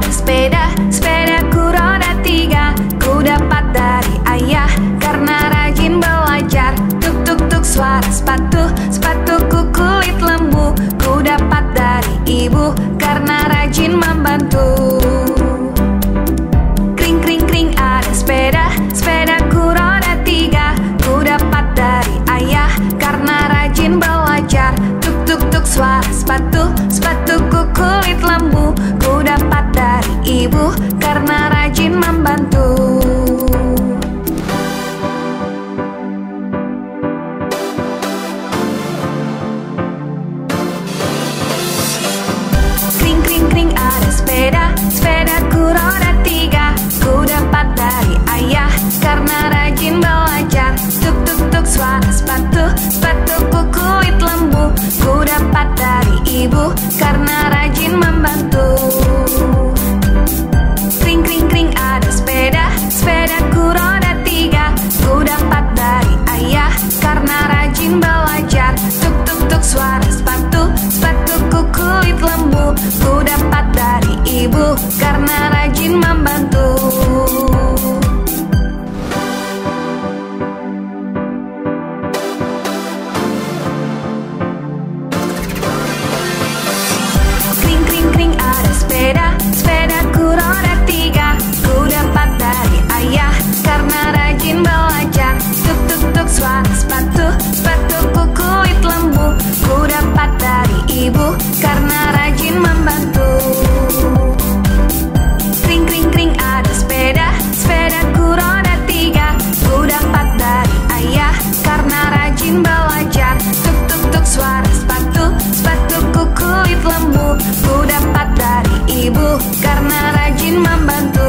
ada sepeda, sepedaku roda 3. Ku dapat dari ayah karena rajin belajar. Tuk tuk tuk suara sepatu, sepatuku kulit lembu. Ku dapat dari ibu karena rajin membantu. Kring kring kring ada sepeda, sepedaku roda 3. Ku dapat dari ayah karena rajin belajar. Tuk tuk tuk suara sepatu, sepatuku kulit lembu. Ku dapat dari ibu karena rajin membantu. Kring kring kring ada sepeda, sepedaku roda 3. Ku dapat dari ayah karena rajin belajar. Tuk tuk tuk suara sepatu, sepatuku kulit lembu. Ku dapat dari ibu karena rajin membantu. Kring kring kring ada sepeda, sepedaku roda 3. Ku dapat dari ayah karena rajin belajar. Tuk tuk tuk suara sepatu, sepatuku kulit lembu. Ku dapat dari ibu karena rajin membantu. Kring kring kring ada sepeda, sepedaku roda 3. Ku dapat dari ayah karena rajin belajar. Tuk tuk tuk suara sepatu, sepatuku kulit lembu. Ku dapat dari ibu karena rajin membantu. Kring kring kring ada sepeda, sepedaku roda 3. Ku dapat dari ayah karena rajin belajar. Tuk tuk tuk suara sepatu, sepatuku kulit lembu. Ku dapat dari ibu karena rajin membantu.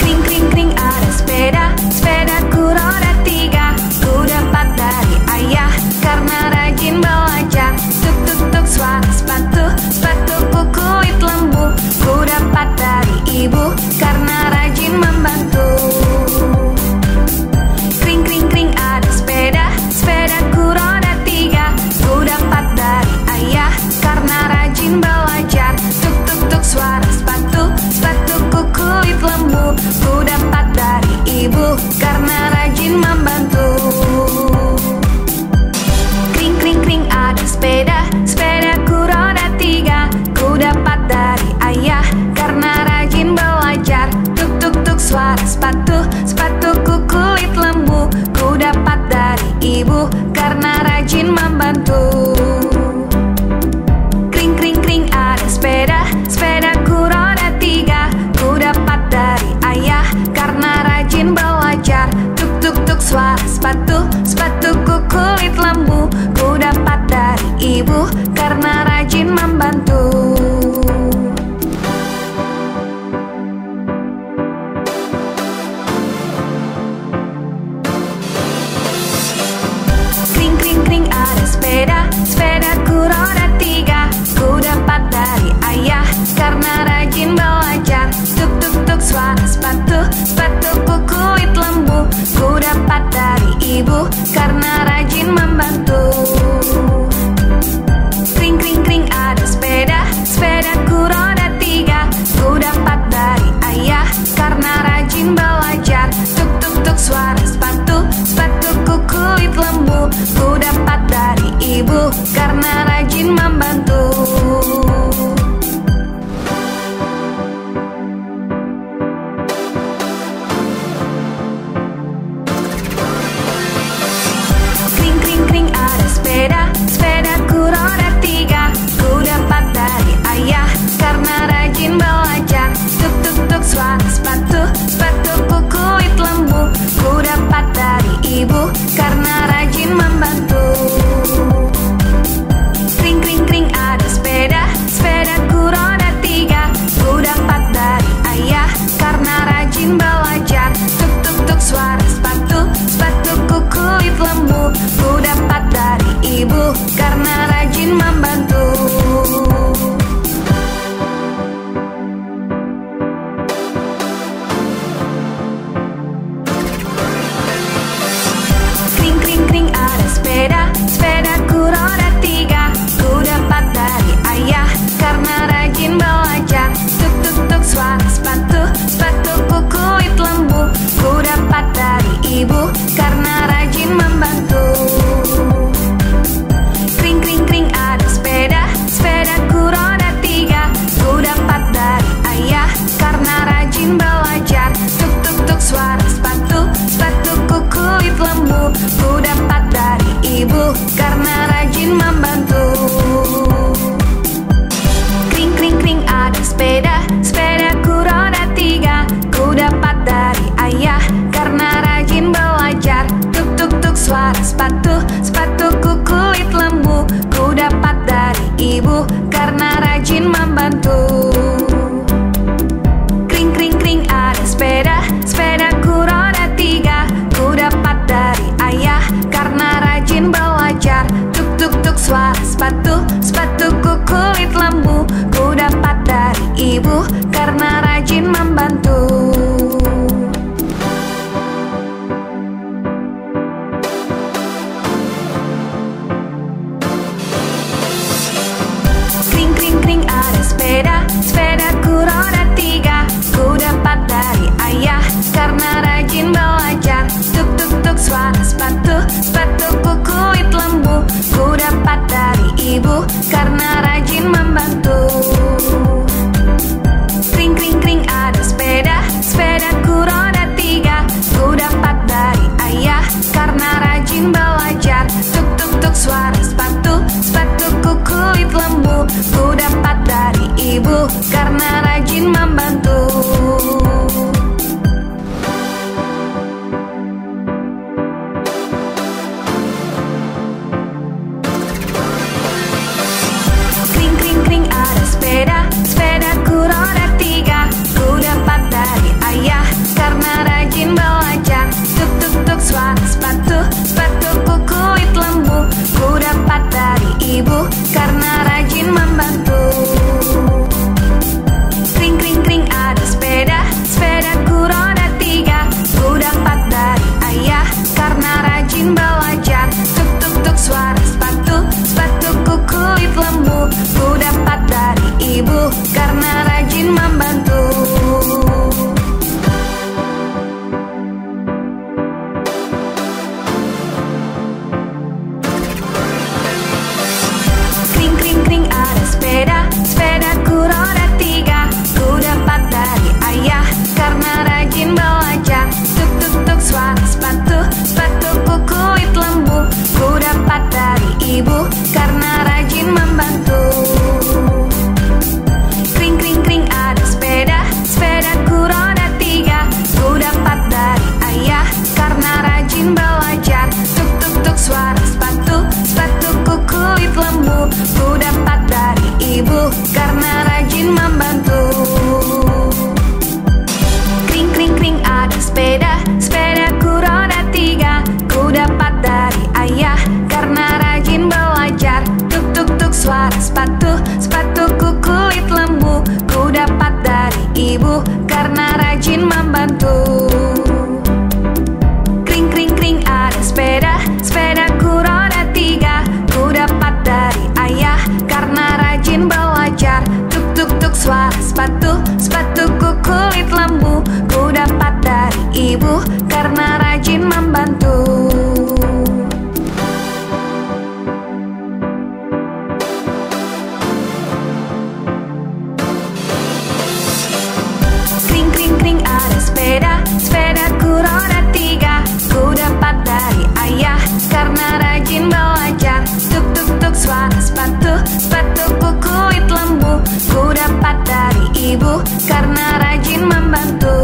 Kring kring kring ada sepeda, sepedaku roda 3. Ku dapat dari ayah karena rajin belajar. Tuk tuk tuk suara sepatu, sepatuku kulit lembu. Ku dapat dari ibu karena rajin membantu. Kring kring kring ada sepeda, sepedaku roda 3. Ku dapat dari ayah karena rajin belajar. Tuk tuk tuk suara sepatu, sepatuku kulit lembu. Ku dapat dari ibu karena rajin membantu. Kring kring kring ada sepeda, sepedaku roda 3. Ku dapat dari ayah karena rajin belajar. Tuk tuk tuk suara sepatu, sepatuku kulit lembu. Ku dapat dari ibu karena rajin membantu. Kring kring kring ada sepeda, sepedaku roda 3. Ku dapat dari ayah karena rajin belajar. Tuk tuk tuk suara sepatu, sepatuku kulit lembu. Ku dapat dari ibu karena rajin membantu. Kring kring kring ada sepeda, sepedaku roda 3. Ku dapat dari ayah karena rajin belajar. Tuk tuk tuk suara sepatu, sepatuku kulit lembu. Ku dapat dari ibu karena rajin membantu. Kring kring kring ada sepeda, sepedaku roda 3. Ku dapat dari ayah karena rajin belajar. Tuk tuk tuk suara sepatu, sepatuku kulit lembu. Ku dapat dari ibu karena rajin membantu. Kring kring kring ada sepeda, sepedaku roda 3. Ku dapat dari ayah karena rajin belajar. Tuk tuk tuk suara sepatu, sepatuku kulit lembu. Ku dapat ibu karena rajin membantu. Kring kring kring ada sepeda, sepedaku roda 3. Ku dapat dari ayah karena rajin belajar. Tuk tuk tuk suara sepatu, sepatuku kulit lembu. Ku dapat dari ibu karena rajin membantu. Kring kring kring ada sepeda, sepedaku roda 3. Ku dapat dari ayah karena rajin belajar. Tuk tuk tuk suara sepatu, sepatuku kulit lembu. Ku dapat dari ibu karena rajin membantu. Kring kring kring ada sepeda, sepedaku roda 3. Ku dapat dari ayah karena rajin belajar. Tuk tuk tuk suara sepatu, sepatuku kulit lembu. Ku dapat dari ibu karena rajin membantu. Kring kring kring ada sepeda, sepedaku roda 3. Ku dapat dari ayah karena rajin belajar. Tuk tuk tuk suara sepatu, sepatuku kulit lembu. Ku dapat dari ibu karena rajin membantu.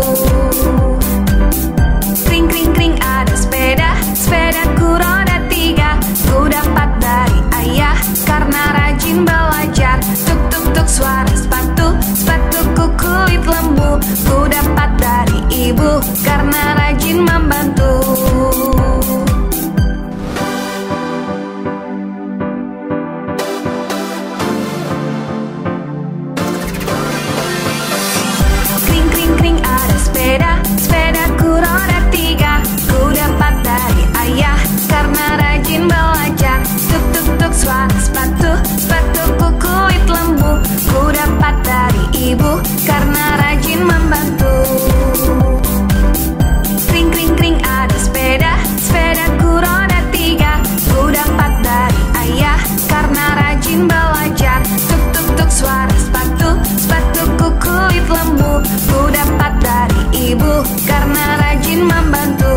Kring kring kring ada sepeda, sepedaku roda 3. Ku dapat dari ayah karena rajin belajar. Tuk tuk tuk suara sepatu, sepatuku kulit lembu. Ku dapat dari ibu karena rajin membantu. Kring kring kring ada sepeda, sepedaku roda 3. Ku dapat dari ayah karena rajin belajar. Tuk tuk tuk suara sepatu, sepatuku kulit lembu. Ku dapat dari ibu karena rajin membantu. Kring kring kring ada sepeda, sepedaku roda 3. Ku dapat dari ayah karena rajin belajar. Tuk tuk tuk suara sepatu, sepatuku kulit lembu. Ku dapat dari ibu karena rajin membantu.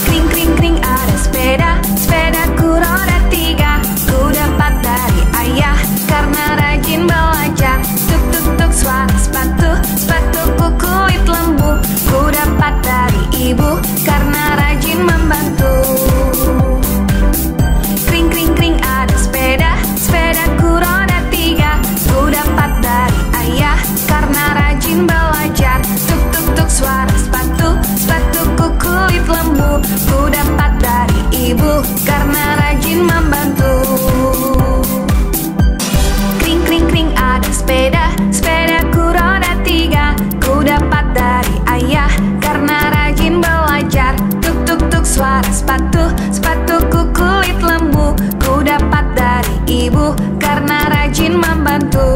Kring kring kring ada sepeda, sepedaku roda 3. Ku dapat dari ayah karena rajin belajar. Tuk tuk tuk suara sepatu, sepatuku kulit lembu. Ku dapat dari ibu karena rajin membantu. Kring kring kring ada sepeda, sepedaku roda 3. Ku dapat dari ayah karena rajin belajar. Tuk tuk tuk suara sepatu, sepatuku kulit lembu. Ku dapat dari ibu karena rajin membantu. Kring kring kring ada sepeda, sepedaku roda 3. Ku dapat dari ayah karena rajin belajar. Tuk tuk tuk suara sepatu, sepatuku kulit lembu. Ku dapat dari ibu karena rajin membantu.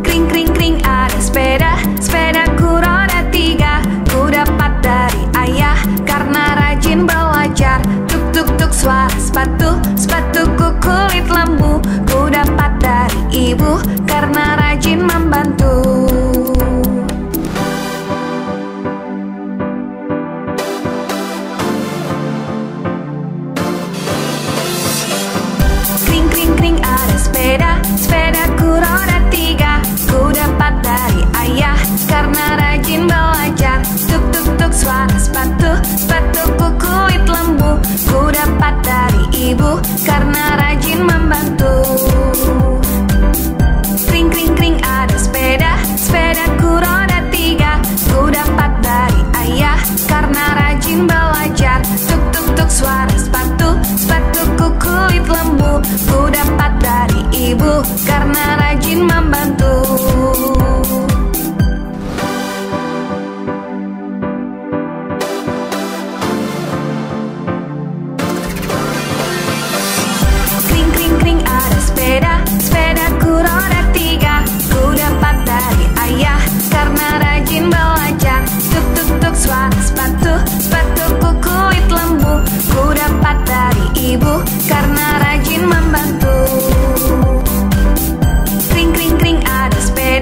Kring kring kring ada sepeda, sepedaku roda 3. Ku dapat dari ayah karena rajin belajar. Tuk tuk tuk suara sepatu, sepatuku kulit lembu. Ku dapat dari ibu karena rajin membantu. Kring kring kring ada sepeda, sepedaku roda 3. Ku dapat dari ayah karena rajin belajar. Tuk tuk tuk suara sepatu, sepatuku kulit lembu. Ku dapat dari ibu karena rajin membantu. Kring kring kring ada sepeda, sepedaku roda 3. Ku dapat dari ayah karena rajin belajar. Tuk tuk tuk suara sepatu, sepatuku kulit lembu. Ku dapat dari ibu karena rajin membantu. Kring kring kring ada sepeda, sepedaku roda 3. Ku dapat dari ayah karena rajin belajar. Tuk tuk tuk suara sepatu, sepatuku kulit lembu. Ku dapat dari ibu karena rajin membantu. Kring kring kring ada sepeda.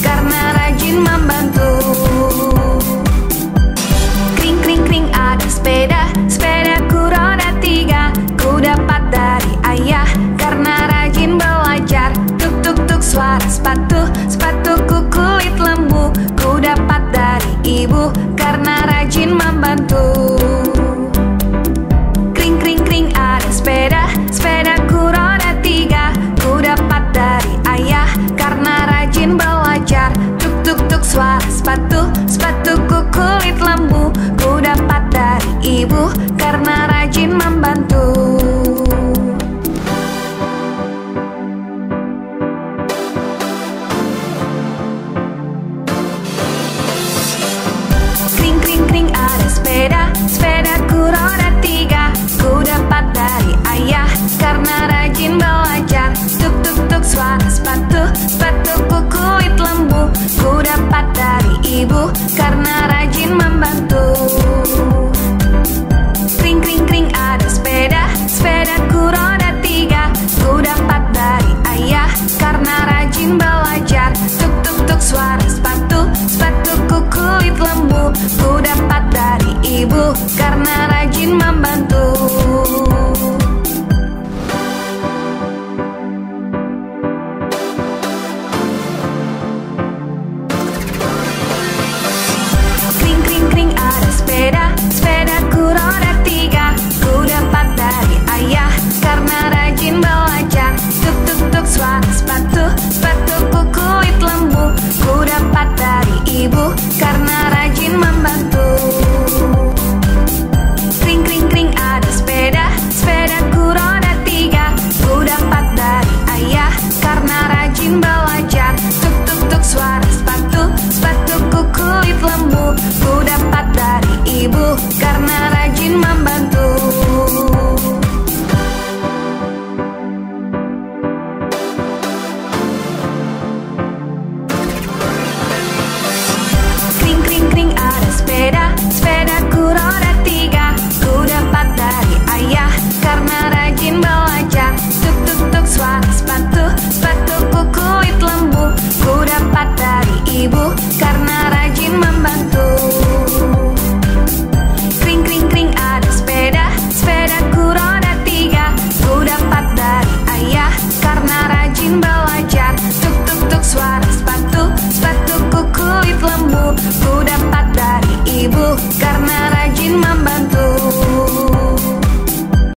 karena rajin membantu.